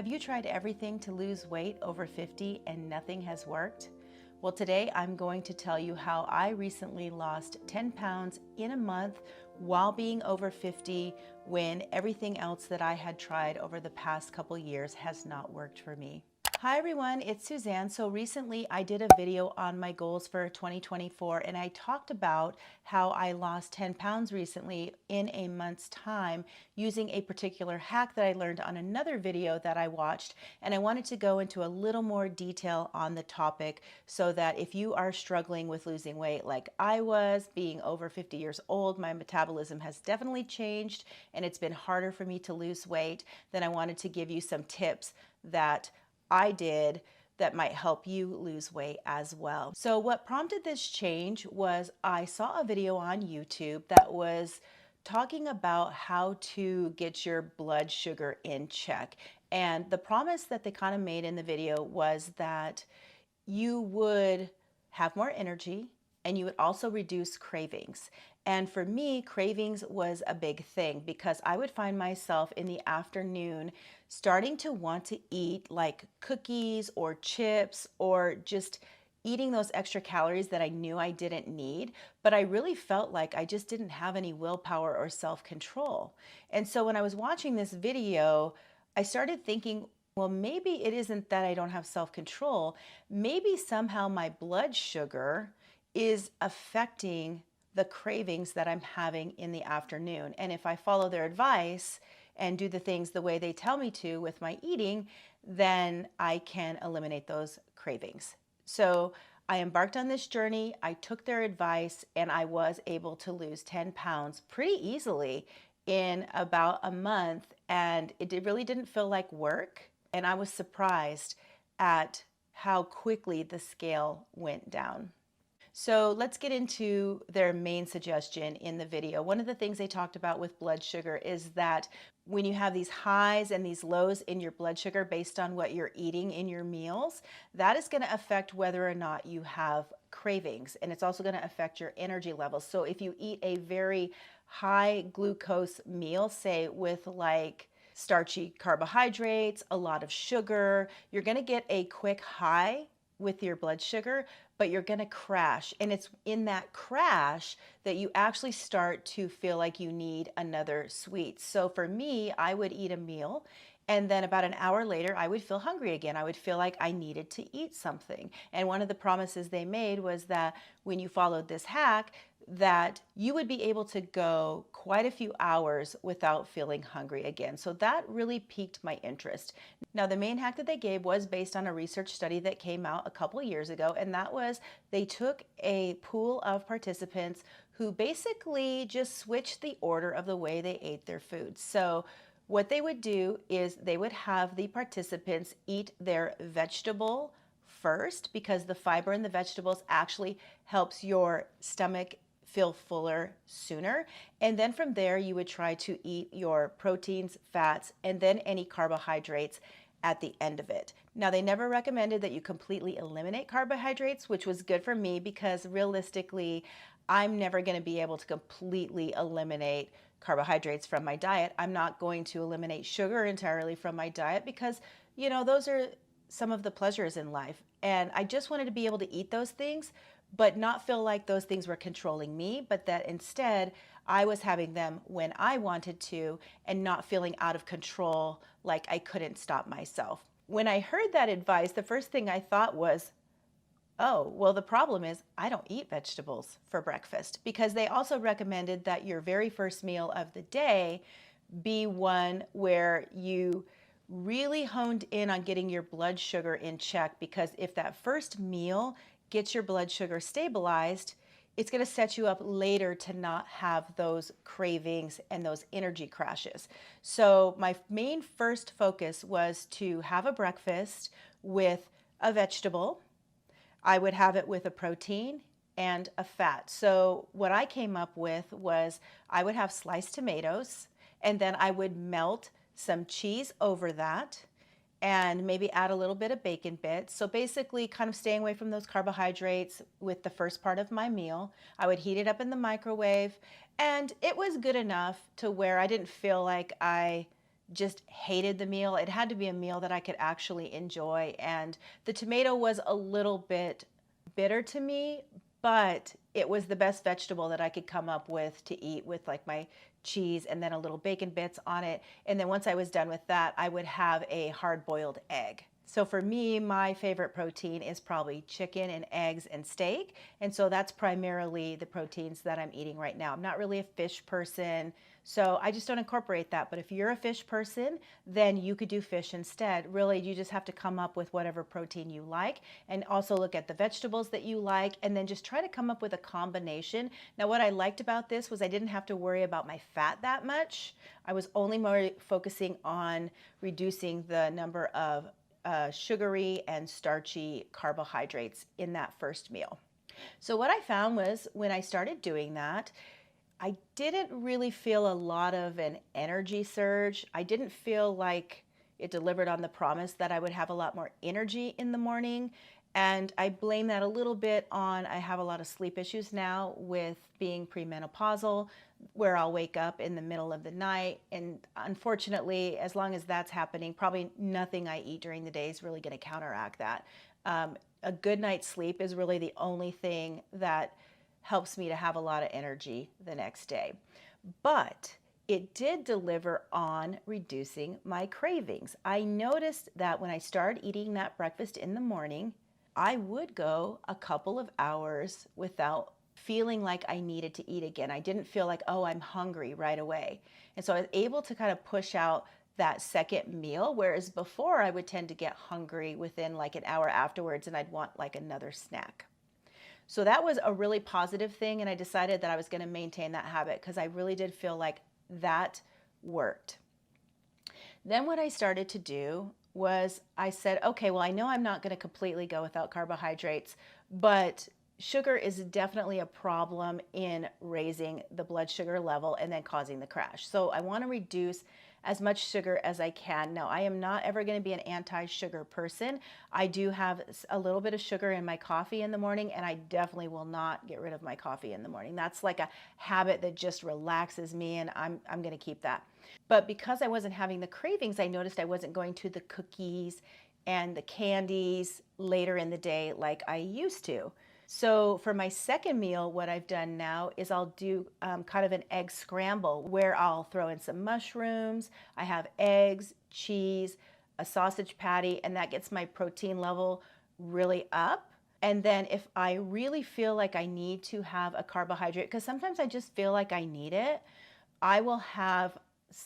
Have you tried everything to lose weight over 50 and nothing has worked? Well, today I'm going to tell you how I recently lost 10 pounds in a month while being over 50 when everything else that I had tried over the past couple years has not worked for me. Hi everyone, it's Suzanne. So recently I did a video on my goals for 2024 and I talked about how I lost 10 pounds recently in a month's time using a particular hack that I learned on another video that I watched, and I wanted to go into a little more detail on the topic so that if you are struggling with losing weight like I was, being over 50 years old, my metabolism has definitely changed and it's been harder for me to lose weight, then I wanted to give you some tips that I did that might help you lose weight as well. So what prompted this change was I saw a video on YouTube that was talking about how to get your blood sugar in check. And the promise that they kind of made in the video was that you would have more energy and you would also reduce cravings. And for me, cravings was a big thing because I would find myself in the afternoon starting to want to eat like cookies or chips or just eating those extra calories that I knew I didn't need, but I really felt like I just didn't have any willpower or self-control. And so when I was watching this video, I started thinking, well, maybe it isn't that I don't have self-control. Maybe somehow my blood sugar is affecting the cravings that I'm having in the afternoon. And if I follow their advice and do the things the way they tell me to with my eating, then I can eliminate those cravings. So I embarked on this journey, I took their advice, and I was able to lose 10 pounds pretty easily in about a month. And it really didn't feel like work. And I was surprised at how quickly the scale went down. So let's get into their main suggestion in the video. One of the things they talked about with blood sugar is that when you have these highs and these lows in your blood sugar based on what you're eating in your meals, that is going to affect whether or not you have cravings. And it's also going to affect your energy levels. So if you eat a very high glucose meal, say with like starchy carbohydrates, a lot of sugar, you're going to get a quick high with your blood sugar, but you're going to crash. And it's in that crash that you actually start to feel like you need another sweet. So for me, I would eat a meal and then about an hour later, I would feel hungry again. I would feel like I needed to eat something. And one of the promises they made was that when you followed this hack, that you would be able to go quite a few hours without feeling hungry again. So that really piqued my interest. Now, the main hack that they gave was based on a research study that came out a couple years ago, and that was they took a pool of participants who basically just switched the order of the way they ate their food. So what they would do is they would have the participants eat their vegetable first because the fiber in the vegetables actually helps your stomach feel fuller sooner. And then from there, you would try to eat your proteins, fats, and then any carbohydrates at the end of it. Now, they never recommended that you completely eliminate carbohydrates, which was good for me because realistically, I'm never going to be able to completely eliminate carbohydrates from my diet. I'm not going to eliminate sugar entirely from my diet because, you know, those are some of the pleasures in life. And I just wanted to be able to eat those things, but not feel like those things were controlling me, but that instead I was having them when I wanted to and not feeling out of control like I couldn't stop myself. When I heard that advice, the first thing I thought was, oh, well, the problem is I don't eat vegetables for breakfast, because they also recommended that your very first meal of the day be one where you really honed in on getting your blood sugar in check, because if that first meal gets your blood sugar stabilized, it's going to set you up later to not have those cravings and those energy crashes. So my main first focus was to have a breakfast with a vegetable. I would have it with a protein and a fat. So what I came up with was I would have sliced tomatoes and then I would melt some cheese over that and maybe add a little bit of bacon bits. So basically kind of staying away from those carbohydrates with the first part of my meal. I would heat it up in the microwave and it was good enough to where I didn't feel like I just hated the meal. It had to be a meal that I could actually enjoy. And the tomato was a little bit bitter to me, but it was the best vegetable that I could come up with to eat with like my cheese and then a little bacon bits on it. And then once I was done with that, I would have a hard-boiled egg. So for me, my favorite protein is probably chicken and eggs and steak. And so that's primarily the proteins that I'm eating right now. I'm not really a fish person, so I just don't incorporate that. But if you're a fish person, then you could do fish instead. Really, you just have to come up with whatever protein you like and also look at the vegetables that you like and then just try to come up with a combination. Now, what I liked about this was I didn't have to worry about my fat that much. I was only more focusing on reducing the number of sugary and starchy carbohydrates in that first meal. So what I found was when I started doing that, I didn't really feel a lot of an energy surge. I didn't feel like it delivered on the promise that I would have a lot more energy in the morning. And I blame that a little bit on I have a lot of sleep issues now with being premenopausal, where I'll wake up in the middle of the night. And unfortunately, as long as that's happening, probably nothing I eat during the day is really going to counteract that. A good night's sleep is really the only thing that helps me to have a lot of energy the next day. But it did deliver on reducing my cravings. I noticed that when I started eating that breakfast in the morning, I would go a couple of hours without feeling like I needed to eat again. I didn't feel like, oh, I'm hungry right away. And so I was able to kind of push out that second meal, whereas before I would tend to get hungry within like an hour afterwards and I'd want like another snack. So that was a really positive thing, and I decided that I was going to maintain that habit because I really did feel like that worked. Then what I started to do was I said, okay, well, I know I'm not going to completely go without carbohydrates, but sugar is definitely a problem in raising the blood sugar level and then causing the crash. So I want to reduce as much sugar as I can. Now, I am not ever going to be an anti-sugar person. I do have a little bit of sugar in my coffee in the morning, and I definitely will not get rid of my coffee in the morning. That's like a habit that just relaxes me, and I'm going to keep that. But because I wasn't having the cravings, I noticed I wasn't going to the cookies and the candies later in the day like I used to. So for my second meal, what I've done now is I'll do kind of an egg scramble where I'll throw in some mushrooms. I have eggs, cheese, a sausage patty, and that gets my protein level really up. And then if I really feel like I need to have a carbohydrate, because sometimes I just feel like I need it, I will have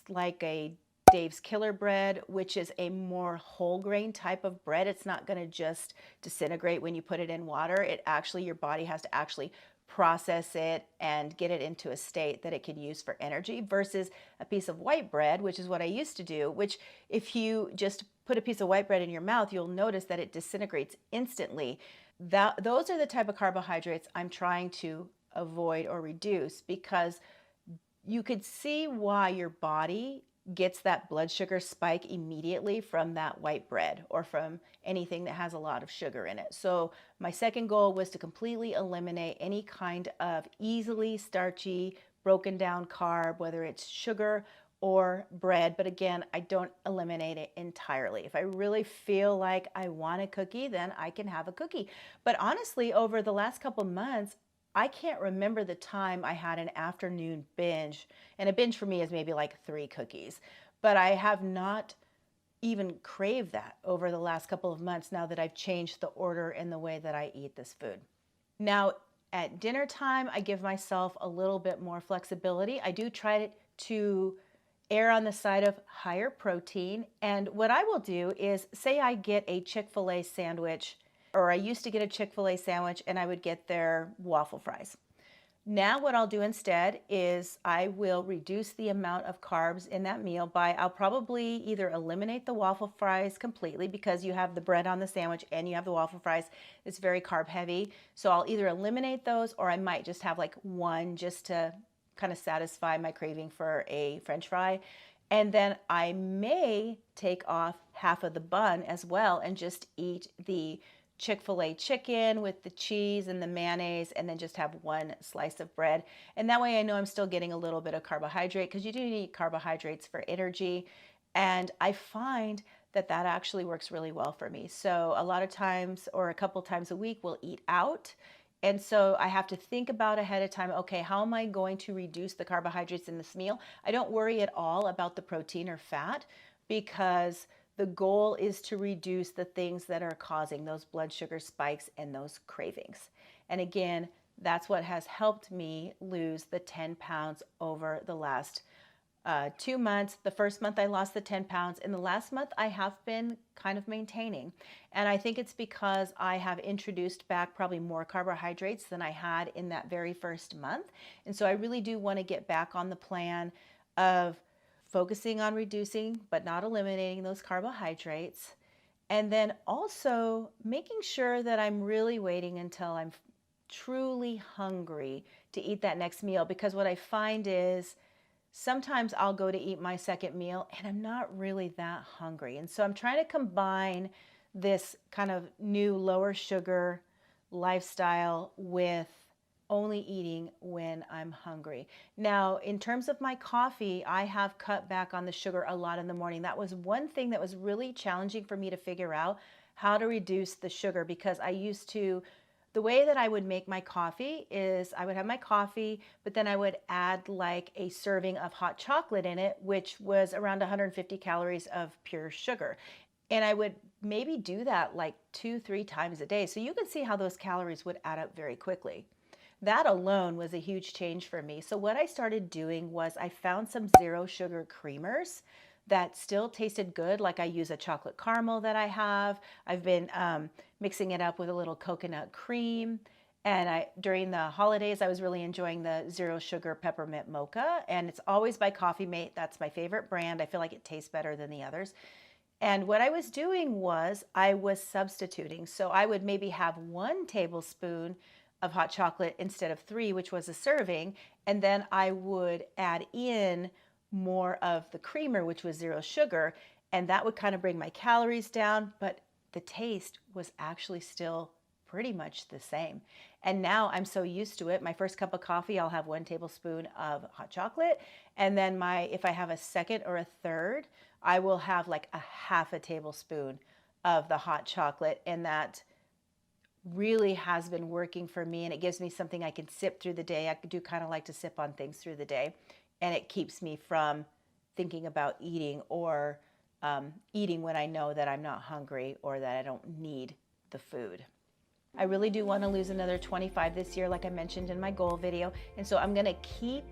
like a Dave's Killer Bread, which is a more whole grain type of bread. It's not going to just disintegrate when you put it in water. It actually, your body has to actually process it and get it into a state that it can use for energy versus a piece of white bread, which is what I used to do, which if you just put a piece of white bread in your mouth, you'll notice that it disintegrates instantly. Those are the type of carbohydrates I'm trying to avoid or reduce because you could see why your body gets that blood sugar spike immediately from that white bread or from anything that has a lot of sugar in it. So my second goal was to completely eliminate any kind of easily starchy, broken down carb, whether it's sugar or bread. But again, I don't eliminate it entirely. If I really feel like I want a cookie, then I can have a cookie. But honestly, over the last couple months, I can't remember the time I had an afternoon binge, and a binge for me is maybe like 3 cookies, but I have not even craved that over the last couple of months now that I've changed the order and the way that I eat this food. Now, at dinner time, I give myself a little bit more flexibility. I do try to err on the side of higher protein, and what I will do is, say I get a Chick-fil-A sandwich, or I used to get a Chick-fil-A sandwich and I would get their waffle fries. Now what I'll do instead is I will reduce the amount of carbs in that meal by, I'll probably either eliminate the waffle fries completely because you have the bread on the sandwich and you have the waffle fries. It's very carb heavy. So I'll either eliminate those or I might just have like one just to kind of satisfy my craving for a French fry. And then I may take off half of the bun as well and just eat the Chick-fil-A chicken with the cheese and the mayonnaise and then just have one slice of bread. And that way I know I'm still getting a little bit of carbohydrate because you do need carbohydrates for energy. And I find that that actually works really well for me. So a lot of times, or a couple times a week, we'll eat out. And so I have to think about ahead of time, okay, how am I going to reduce the carbohydrates in this meal? I don't worry at all about the protein or fat because the goal is to reduce the things that are causing those blood sugar spikes and those cravings. And again, that's what has helped me lose the 10 pounds over the last 2 months. The first month I lost the 10 pounds. In the last month, I have been kind of maintaining. And I think it's because I have introduced back probably more carbohydrates than I had in that very first month. And so I really do want to get back on the plan of focusing on reducing, but not eliminating those carbohydrates. And then also making sure that I'm really waiting until I'm truly hungry to eat that next meal. Because what I find is, sometimes I'll go to eat my second meal and I'm not really that hungry. And so I'm trying to combine this kind of new lower sugar lifestyle with only eating when I'm hungry. Now, in terms of my coffee, I have cut back on the sugar a lot in the morning. That was one thing that was really challenging for me to figure out, how to reduce the sugar, because I used to, the way that I would make my coffee is I would have my coffee, but then I would add like a serving of hot chocolate in it, which was around 150 calories of pure sugar. And I would maybe do that like 2-3 times a day. So you can see how those calories would add up very quickly. That alone was a huge change for me. So what I started doing was I found some zero sugar creamers that still tasted good. Like I use a chocolate caramel that I have. I've been mixing it up with a little coconut cream. And during the holidays, I was really enjoying the zero sugar peppermint mocha. And it's always by Coffee Mate. That's my favorite brand. I feel like it tastes better than the others. And what I was doing was I was substituting. So I would maybe have 1 tablespoon of hot chocolate instead of 3, which was a serving. And then I would add in more of the creamer, which was zero sugar, and that would kind of bring my calories down, but the taste was actually still pretty much the same. And now I'm so used to it. My first cup of coffee, I'll have 1 tablespoon of hot chocolate, and then if I have a second or a third, I will have like a half a tablespoon of the hot chocolate, and that really has been working for me, and it gives me something I can sip through the day. I do kind of like to sip on things through the day, and it keeps me from thinking about eating or eating when I know that I'm not hungry or that I don't need the food. I really do want to lose another 25 this year, like I mentioned in my goal video, and so I'm going to keep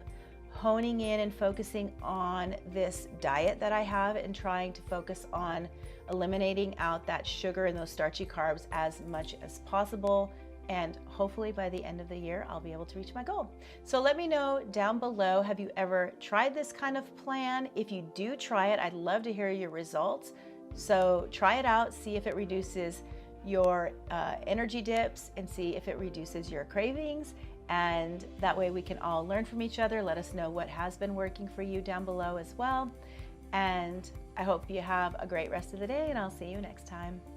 honing in and focusing on this diet that I have and trying to focus on eliminating out that sugar and those starchy carbs as much as possible. And hopefully by the end of the year, I'll be able to reach my goal. So let me know down below, have you ever tried this kind of plan? If you do try it, I'd love to hear your results. So try it out, see if it reduces your energy dips and see if it reduces your cravings. And that way we can all learn from each other. Let us know what has been working for you down below as well. And I hope you have a great rest of the day, and I'll see you next time.